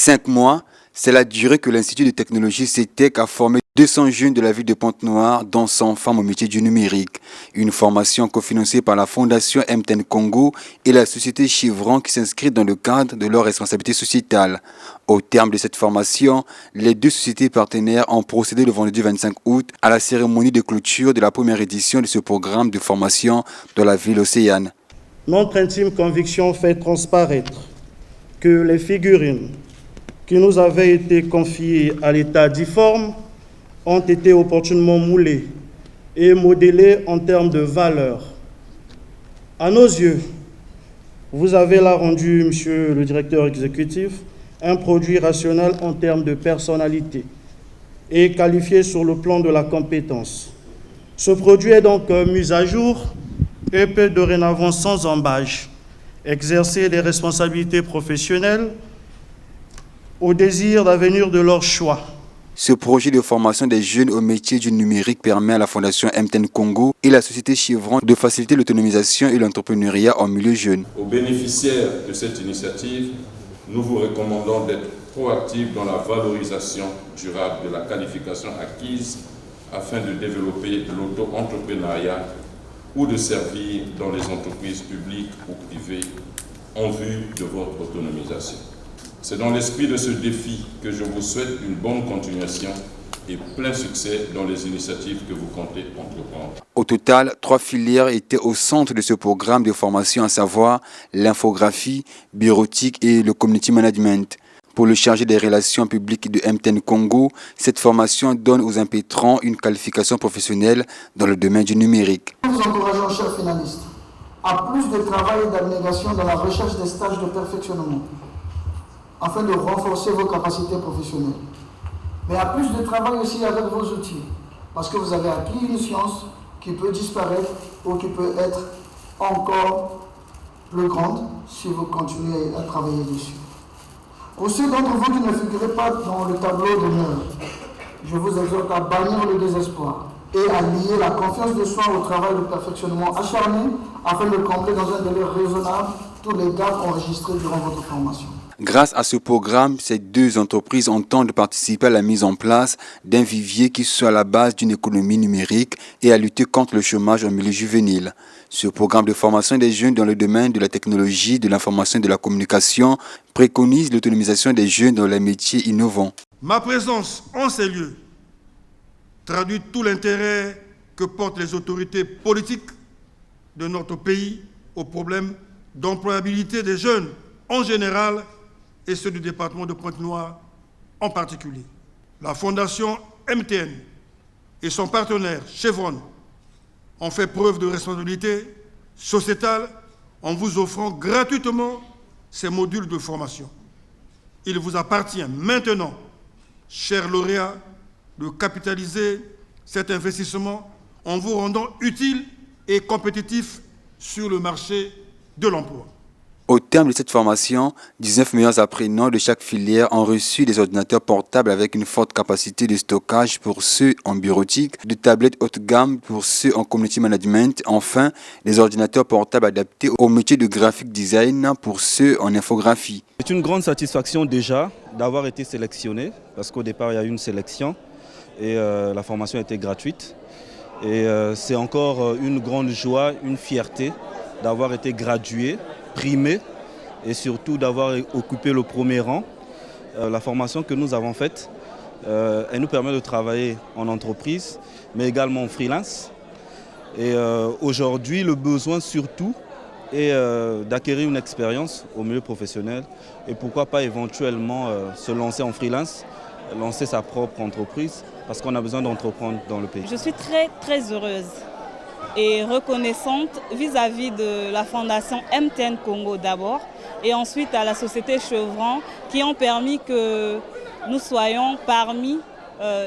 5 mois, c'est la durée que l'Institut de technologie CETEC a formé 200 jeunes de la ville de Pointe-Noire, dont 100 femmes au métier du numérique. Une formation cofinancée par la Fondation MTN Congo et la société Chevron qui s'inscrit dans le cadre de leur responsabilité sociétale. Au terme de cette formation, les deux sociétés partenaires ont procédé le vendredi 25 août à la cérémonie de clôture de la première édition de ce programme de formation dans la ville océane. Notre intime conviction fait transparaître que les figurines qui nous avaient été confiées à l'état difforme ont été opportunément moulées et modélées en termes de valeur. À nos yeux, vous avez là rendu, monsieur le directeur exécutif, un produit rationnel en termes de personnalité et qualifié sur le plan de la compétence. Ce produit est donc mis à jour et peut dorénavant sans embâche exercer des responsabilités professionnelles au désir d'avenir de leur choix. Ce projet de formation des jeunes au métier du numérique permet à la Fondation MTN Congo et la société Chevron de faciliter l'autonomisation et l'entrepreneuriat en milieu jeune. Aux bénéficiaires de cette initiative, nous vous recommandons d'être proactifs dans la valorisation durable de la qualification acquise afin de développer l'auto-entrepreneuriat ou de servir dans les entreprises publiques ou privées en vue de votre autonomisation. C'est dans l'esprit de ce défi que je vous souhaite une bonne continuation et plein succès dans les initiatives que vous comptez entreprendre. Au total, 3 filières étaient au centre de ce programme de formation, à savoir l'infographie, bureautique et le community management. Pour le chargé des relations publiques de MTN Congo, cette formation donne aux impétrants une qualification professionnelle dans le domaine du numérique. Nous encourageons, chers finalistes, à plus de travail et d'abnégation dans la recherche des stages de perfectionnement, afin de renforcer vos capacités professionnelles. Mais à plus de travail aussi avec vos outils, parce que vous avez acquis une science qui peut disparaître ou qui peut être encore plus grande si vous continuez à travailler dessus. Pour ceux d'entre vous qui ne figurez pas dans le tableau d'honneur, je vous exhorte à bannir le désespoir et à lier la confiance de soi au travail de perfectionnement acharné afin de combler dans un délai raisonnable tous les gaps enregistrés durant votre formation. Grâce à ce programme, ces deux entreprises entendent participer à la mise en place d'un vivier qui soit à la base d'une économie numérique et à lutter contre le chômage en milieu juvénile. Ce programme de formation des jeunes dans le domaine de la technologie, de l'information et de la communication préconise l'autonomisation des jeunes dans les métiers innovants. Ma présence en ces lieux traduit tout l'intérêt que portent les autorités politiques de notre pays aux problèmes d'employabilité des jeunes en général et ceux du département de Pointe-Noire en particulier. La Fondation MTN et son partenaire Chevron ont fait preuve de responsabilité sociétale en vous offrant gratuitement ces modules de formation. Il vous appartient maintenant, chers lauréats, de capitaliser cet investissement en vous rendant utile et compétitif sur le marché de l'emploi. Au terme de cette formation, 19 meilleurs apprenants de chaque filière ont reçu des ordinateurs portables avec une forte capacité de stockage pour ceux en bureautique, des tablettes haute gamme pour ceux en community management, enfin des ordinateurs portables adaptés au métier de graphic design pour ceux en infographie. C'est une grande satisfaction déjà d'avoir été sélectionné, parce qu'au départ il y a eu une sélection et la formation était gratuite. Et c'est encore une grande joie, une fierté d'avoir été gradué, primé et surtout d'avoir occupé le premier rang. La formation que nous avons faite, elle nous permet de travailler en entreprise, mais également en freelance. Et aujourd'hui, le besoin surtout est d'acquérir une expérience au milieu professionnel et pourquoi pas éventuellement se lancer en freelance, lancer sa propre entreprise, parce qu'on a besoin d'entreprendre dans le pays. Je suis très heureuse et reconnaissante vis-à-vis de la Fondation MTN Congo d'abord et ensuite à la société Chevron qui ont permis que nous soyons parmi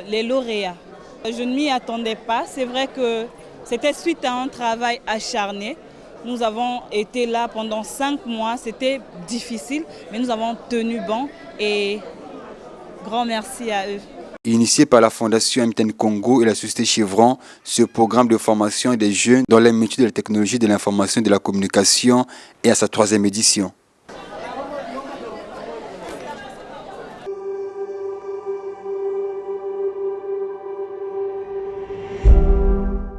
les lauréats. Je ne m'y attendais pas, c'est vrai que c'était suite à un travail acharné. Nous avons été là pendant 5 mois, c'était difficile, mais nous avons tenu bon et grand merci à eux. Initié par la Fondation MTN Congo et la société Chevron, ce programme de formation des jeunes dans les métiers de la technologie, de l'information et de la communication est à sa 3e édition.